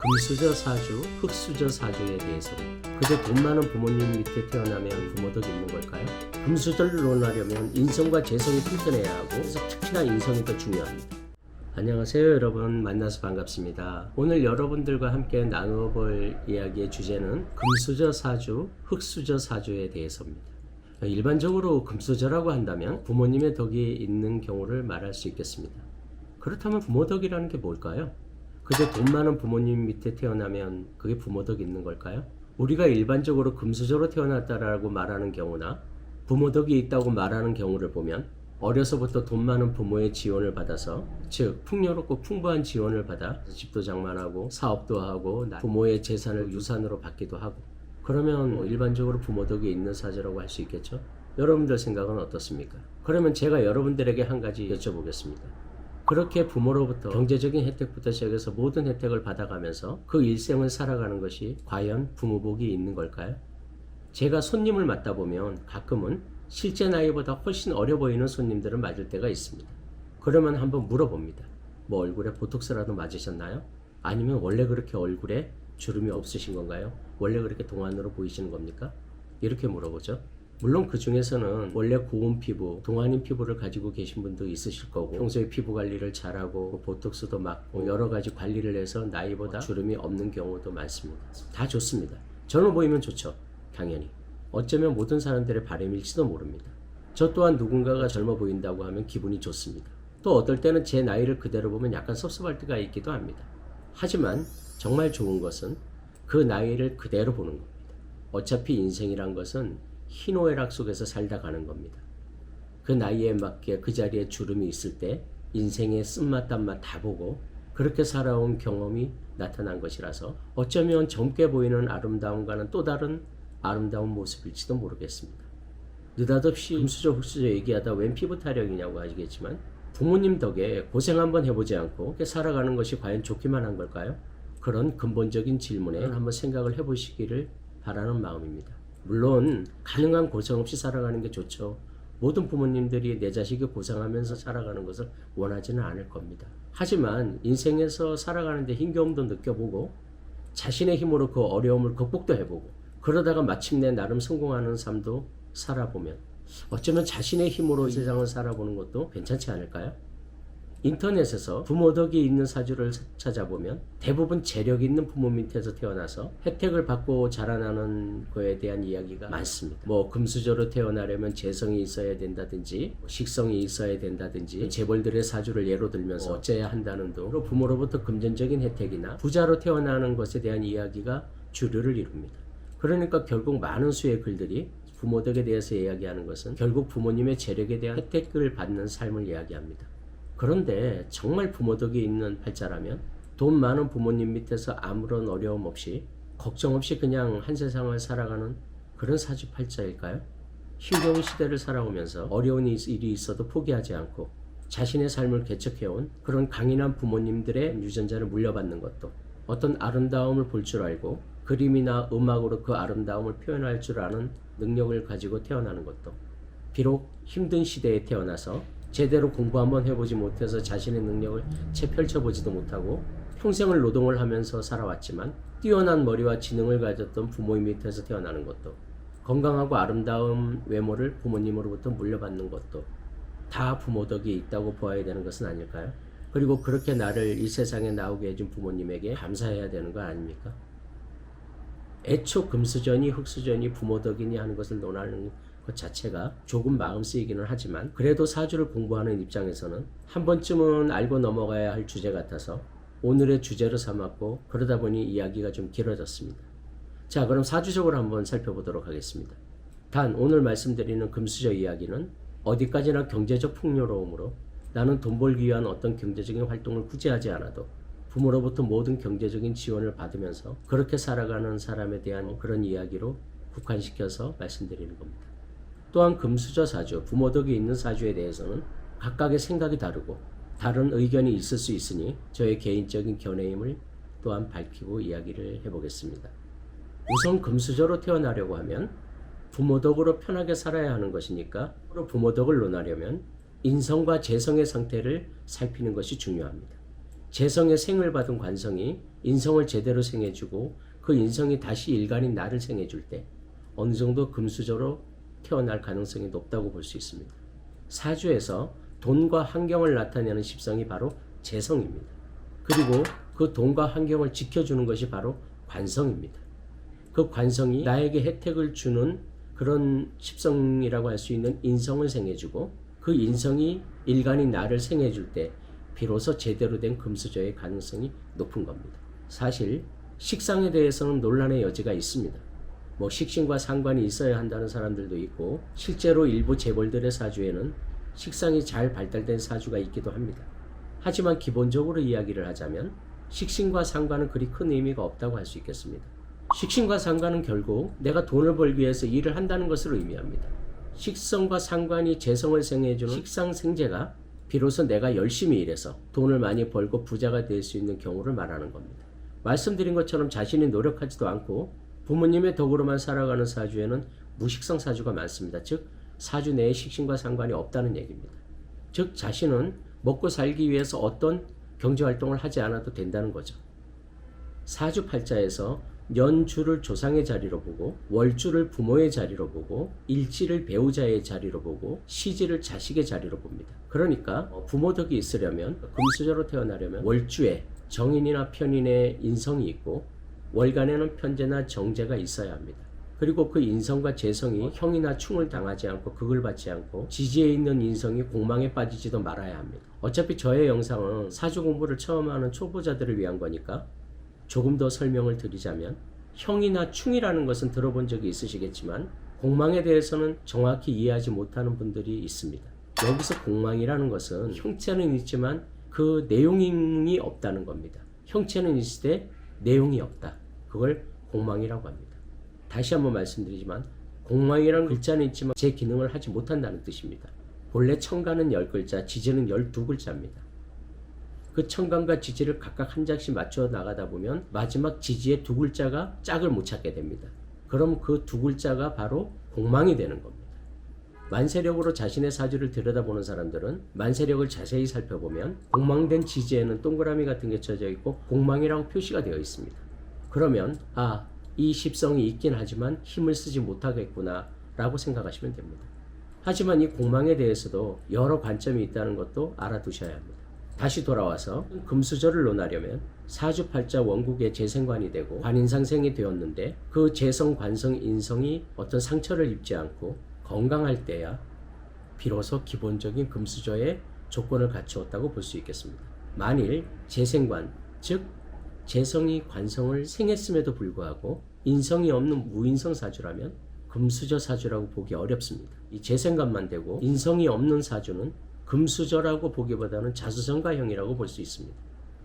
금수저 사주, 흙수저 사주에 대해서 그저 돈 많은 부모님 밑에 태어나면 부모덕 있는 걸까요? 금수저를 논하려면 인성과 재성이 튼튼해야 하고 그래서 특히나 인성이 더 중요합니다. 안녕하세요 여러분, 만나서 반갑습니다. 오늘 여러분들과 함께 나누어볼 이야기의 주제는 금수저 사주, 흙수저 사주에 대해서입니다. 일반적으로 금수저라고 한다면 부모님의 덕이 있는 경우를 말할 수 있겠습니다. 그렇다면 부모덕이라는 게 뭘까요? 그저 돈 많은 부모님 밑에 태어나면 그게 부모덕 있는 걸까요? 우리가 일반적으로 금수저로 태어났다라고 말하는 경우나 부모덕이 있다고 말하는 경우를 보면 어려서부터 돈 많은 부모의 지원을 받아서, 즉 풍요롭고 풍부한 지원을 받아 집도 장만하고 사업도 하고 부모의 재산을 유산으로 받기도 하고, 그러면 일반적으로 부모덕이 있는 사주라고 할 수 있겠죠? 여러분들 생각은 어떻습니까? 그러면 제가 여러분들에게 한 가지 여쭤보겠습니다. 그렇게 부모로부터 경제적인 혜택부터 시작해서 모든 혜택을 받아가면서 그 일생을 살아가는 것이 과연 부모복이 있는 걸까요? 제가 손님을 맞다 보면 가끔은 실제 나이보다 훨씬 어려 보이는 손님들을 맞을 때가 있습니다. 그러면 한번 물어봅니다. 뭐 얼굴에 보톡스라도 맞으셨나요? 아니면 원래 그렇게 얼굴에 주름이 없으신 건가요? 원래 그렇게 동안으로 보이시는 겁니까? 이렇게 물어보죠. 물론 그 중에서는 원래 고운 피부, 동안인 피부를 가지고 계신 분도 있으실 거고, 평소에 피부 관리를 잘하고 보톡스도 맞고 여러 가지 관리를 해서 나이보다 주름이 없는 경우도 많습니다. 다 좋습니다. 젊어 보이면 좋죠. 당연히. 어쩌면 모든 사람들의 바람일지도 모릅니다. 저 또한 누군가가 젊어 보인다고 하면 기분이 좋습니다. 또 어떨 때는 제 나이를 그대로 보면 약간 섭섭할 때가 있기도 합니다. 하지만 정말 좋은 것은 그 나이를 그대로 보는 겁니다. 어차피 인생이란 것은 희노애락 속에서 살다 가는 겁니다. 그 나이에 맞게 그 자리에 주름이 있을 때 인생의 쓴맛 단맛 다 보고 그렇게 살아온 경험이 나타난 것이라서 어쩌면 젊게 보이는 아름다움과는 또 다른 아름다운 모습일지도 모르겠습니다. 느닷없이 금수저 흙수저 얘기하다 웬 피부 타령이냐고 하시겠지만 부모님 덕에 고생 한번 해보지 않고 이렇게 살아가는 것이 과연 좋기만 한 걸까요? 그런 근본적인 질문에 한번 생각을 해보시기를 바라는 마음입니다. 물론 가능한 고생 없이 살아가는 게 좋죠. 모든 부모님들이 내 자식이 고생하면서 살아가는 것을 원하지는 않을 겁니다. 하지만 인생에서 살아가는데 힘겨움도 느껴보고 자신의 힘으로 그 어려움을 극복도 해보고 그러다가 마침내 나름 성공하는 삶도 살아보면 어쩌면 자신의 힘으로 세상을 살아보는 것도 괜찮지 않을까요? 인터넷에서 부모덕이 있는 사주를 찾아보면 대부분 재력 있는 부모 밑에서 태어나서 혜택을 받고 자라나는 거에 대한 이야기가 많습니다. 뭐 금수저로 태어나려면 재성이 있어야 된다든지 식성이 있어야 된다든지 재벌들의 사주를 예로 들면서 어째야 한다는 등으로 부모로부터 금전적인 혜택이나 부자로 태어나는 것에 대한 이야기가 주류를 이룹니다. 그러니까 결국 많은 수의 글들이 부모덕에 대해서 이야기하는 것은 결국 부모님의 재력에 대한 혜택을 받는 삶을 이야기합니다. 그런데 정말 부모덕이 있는 팔자라면 돈 많은 부모님 밑에서 아무런 어려움 없이 걱정 없이 그냥 한 세상을 살아가는 그런 사주 팔자일까요? 힘겨운 시대를 살아오면서 어려운 일이 있어도 포기하지 않고 자신의 삶을 개척해온 그런 강인한 부모님들의 유전자를 물려받는 것도, 어떤 아름다움을 볼 줄 알고 그림이나 음악으로 그 아름다움을 표현할 줄 아는 능력을 가지고 태어나는 것도, 비록 힘든 시대에 태어나서 제대로 공부 한번 해보지 못해서 자신의 능력을 채 펼쳐보지도 못하고 평생을 노동을 하면서 살아왔지만 뛰어난 머리와 지능을 가졌던 부모님 밑에서 태어나는 것도, 건강하고 아름다운 외모를 부모님으로부터 물려받는 것도 다 부모덕이 있다고 보아야 되는 것은 아닐까요? 그리고 그렇게 나를 이 세상에 나오게 해준 부모님에게 감사해야 되는 거 아닙니까? 애초 금수저니 흙수저니 부모덕이니 하는 것을 논하는 것 자체가 조금 마음 쓰이기는 하지만 그래도 사주를 공부하는 입장에서는 한 번쯤은 알고 넘어가야 할 주제 같아서 오늘의 주제로 삼았고, 그러다 보니 이야기가 좀 길어졌습니다. 자, 그럼 사주적으로 한번 살펴보도록 하겠습니다. 단 오늘 말씀드리는 금수저 이야기는 어디까지나 경제적 풍요로움으로 나는 돈 벌기 위한 어떤 경제적인 활동을 굳이 하지 않아도 부모로부터 모든 경제적인 지원을 받으면서 그렇게 살아가는 사람에 대한 그런 이야기로 국한시켜서 말씀드리는 겁니다. 또한 금수저 사주, 부모덕이 있는 사주에 대해서는 각각의 생각이 다르고 다른 의견이 있을 수 있으니 저의 개인적인 견해임을 또한 밝히고 이야기를 해보겠습니다. 우선 금수저로 태어나려고 하면 부모덕으로 편하게 살아야 하는 것이니까 부모덕을 논하려면 인성과 재성의 상태를 살피는 것이 중요합니다. 재성의 생을 받은 관성이 인성을 제대로 생해주고 그 인성이 다시 일간인 나를 생해줄 때 어느 정도 금수저로 태어날 가능성이 높다고 볼 수 있습니다. 사주에서 돈과 환경을 나타내는 십성이 바로 재성입니다. 그리고 그 돈과 환경을 지켜주는 것이 바로 관성입니다. 그 관성이 나에게 혜택을 주는 그런 십성이라고 할 수 있는 인성을 생해주고 그 인성이 일간인 나를 생해줄 때 비로소 제대로 된 금수저의 가능성이 높은 겁니다. 사실 식상에 대해서는 논란의 여지가 있습니다. 식신과 상관이 있어야 한다는 사람들도 있고 실제로 일부 재벌들의 사주에는 식상이 잘 발달된 사주가 있기도 합니다. 하지만 기본적으로 이야기를 하자면 식신과 상관은 그리 큰 의미가 없다고 할 수 있겠습니다. 식신과 상관은 결국 내가 돈을 벌기 위해서 일을 한다는 것을 의미합니다. 식성과 상관이 재성을 생해주는 식상생재가 비로소 내가 열심히 일해서 돈을 많이 벌고 부자가 될 수 있는 경우를 말하는 겁니다. 말씀드린 것처럼 자신이 노력하지도 않고 부모님의 덕으로만 살아가는 사주에는 무식성 사주가 많습니다. 즉 사주 내에 식신과 상관이 없다는 얘기입니다. 즉 자신은 먹고 살기 위해서 어떤 경제활동을 하지 않아도 된다는 거죠. 사주팔자에서 년주를 조상의 자리로 보고 월주를 부모의 자리로 보고 일지를 배우자의 자리로 보고 시지를 자식의 자리로 봅니다. 그러니까 부모덕이 있으려면 금수저로 태어나려면 월주에 정인이나 편인의 인성이 있고 월간에는 편재나 정재가 있어야 합니다. 그리고 그 인성과 재성이 형이나 충을 당하지 않고 극을 받지 않고 지지에 있는 인성이 공망에 빠지지도 말아야 합니다. 어차피 저의 영상은 사주 공부를 처음 하는 초보자들을 위한 거니까 조금 더 설명을 드리자면 형이나 충이라는 것은 들어본 적이 있으시겠지만 공망에 대해서는 정확히 이해하지 못하는 분들이 있습니다. 여기서 공망이라는 것은 형체는 있지만 그 내용이 없다는 겁니다. 형체는 있을 때 내용이 없다. 그걸 공망이라고 합니다. 다시 한번 말씀드리지만 공망이라는 글자는 있지만 제 기능을 하지 못한다는 뜻입니다. 본래 천간은 10글자, 지지는 12글자입니다. 그 천간과 지지를 각각 한 장씩 맞춰 나가다 보면 마지막 지지의 2글자가 짝을 못 찾게 됩니다. 그럼 그 2글자가 바로 공망이 되는 겁니다. 만세력으로 자신의 사주를 들여다보는 사람들은 만세력을 자세히 살펴보면 공망된 지지에는 동그라미 같은 게 쳐져 있고 공망이라고 표시가 되어 있습니다. 그러면 이 십성이 있긴 하지만 힘을 쓰지 못하겠구나 라고 생각하시면 됩니다. 하지만 이 공망에 대해서도 여러 관점이 있다는 것도 알아두셔야 합니다. 다시 돌아와서 금수저를 논하려면 사주팔자 원국의 재생관이 되고 관인상생이 되었는데 그 재성, 관성, 인성이 어떤 상처를 입지 않고 건강할 때야 비로소 기본적인 금수저의 조건을 갖추었다고 볼 수 있겠습니다. 만일 재생관, 즉 재성이 관성을 생했음에도 불구하고 인성이 없는 무인성 사주라면 금수저 사주라고 보기 어렵습니다. 이 재생관만 되고 인성이 없는 사주는 금수저라고 보기보다는 자수성가형이라고 볼 수 있습니다.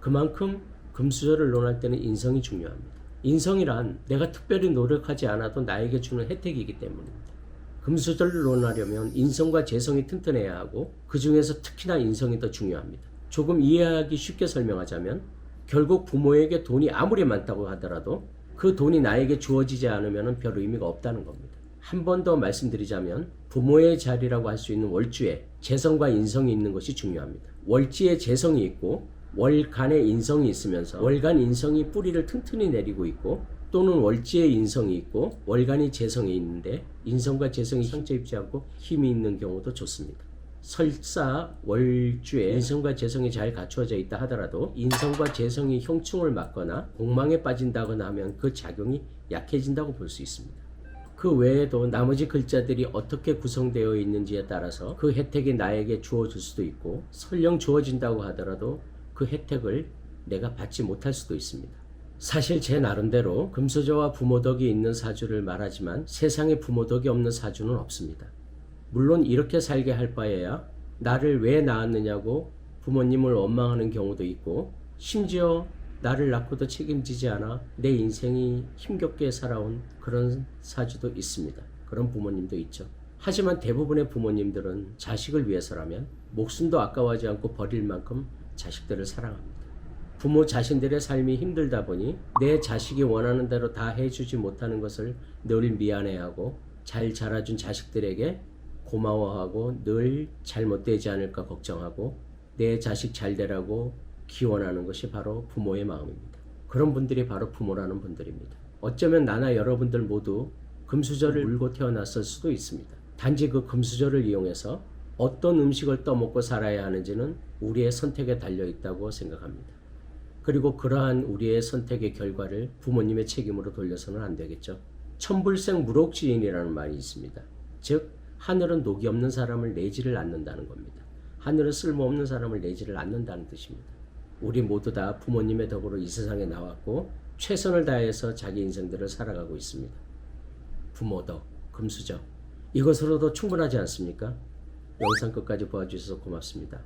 그만큼 금수저를 논할 때는 인성이 중요합니다. 인성이란 내가 특별히 노력하지 않아도 나에게 주는 혜택이기 때문입니다. 금수저를 논하려면 인성과 재성이 튼튼해야 하고 그 중에서 특히나 인성이 더 중요합니다. 조금 이해하기 쉽게 설명하자면 결국 부모에게 돈이 아무리 많다고 하더라도 그 돈이 나에게 주어지지 않으면 별 의미가 없다는 겁니다. 한 번 더 말씀드리자면 부모의 자리라고 할 수 있는 월주에 재성과 인성이 있는 것이 중요합니다. 월지에 재성이 있고 월간에 인성이 있으면서 월간 인성이 뿌리를 튼튼히 내리고 있고 또는 월지에 인성이 있고 월간이 재성이 있는데 인성과 재성이 상처 입지 않고 힘이 있는 경우도 좋습니다. 설사 월주에 인성과 재성이 잘 갖추어져 있다 하더라도 인성과 재성이 형충을 맞거나 공망에 빠진다거나 하면 그 작용이 약해진다고 볼 수 있습니다. 그 외에도 나머지 글자들이 어떻게 구성되어 있는지에 따라서 그 혜택이 나에게 주어질 수도 있고 설령 주어진다고 하더라도 그 혜택을 내가 받지 못할 수도 있습니다. 사실 제 나름대로 금수저와 부모덕이 있는 사주를 말하지만 세상에 부모덕이 없는 사주는 없습니다. 물론 이렇게 살게 할 바에야 나를 왜 낳았느냐고 부모님을 원망하는 경우도 있고 심지어 나를 낳고도 책임지지 않아 내 인생이 힘겹게 살아온 그런 사주도 있습니다. 그런 부모님도 있죠. 하지만 대부분의 부모님들은 자식을 위해서라면 목숨도 아까워하지 않고 버릴 만큼 자식들을 사랑합니다. 부모 자신들의 삶이 힘들다 보니 내 자식이 원하는 대로 다 해주지 못하는 것을 늘 미안해하고 잘 자라준 자식들에게 고마워하고 늘 잘못되지 않을까 걱정하고 내 자식 잘 되라고 기원하는 것이 바로 부모의 마음입니다. 그런 분들이 바로 부모라는 분들입니다. 어쩌면 나나 여러분들 모두 금수저를 물고 태어났을 수도 있습니다. 단지 그 금수저를 이용해서 어떤 음식을 떠먹고 살아야 하는지는 우리의 선택에 달려 있다고 생각합니다. 그리고 그러한 우리의 선택의 결과를 부모님의 책임으로 돌려서는 안 되겠죠. 천불생 무록지인이라는 말이 있습니다. 즉 하늘은 녹이 없는 사람을 내지를 않는다는 겁니다. 하늘은 쓸모없는 사람을 내지를 않는다는 뜻입니다. 우리 모두 다 부모님의 덕으로 이 세상에 나왔고 최선을 다해서 자기 인생들을 살아가고 있습니다. 부모 덕, 금수저, 이것으로도 충분하지 않습니까? 영상 끝까지 봐주셔서 고맙습니다.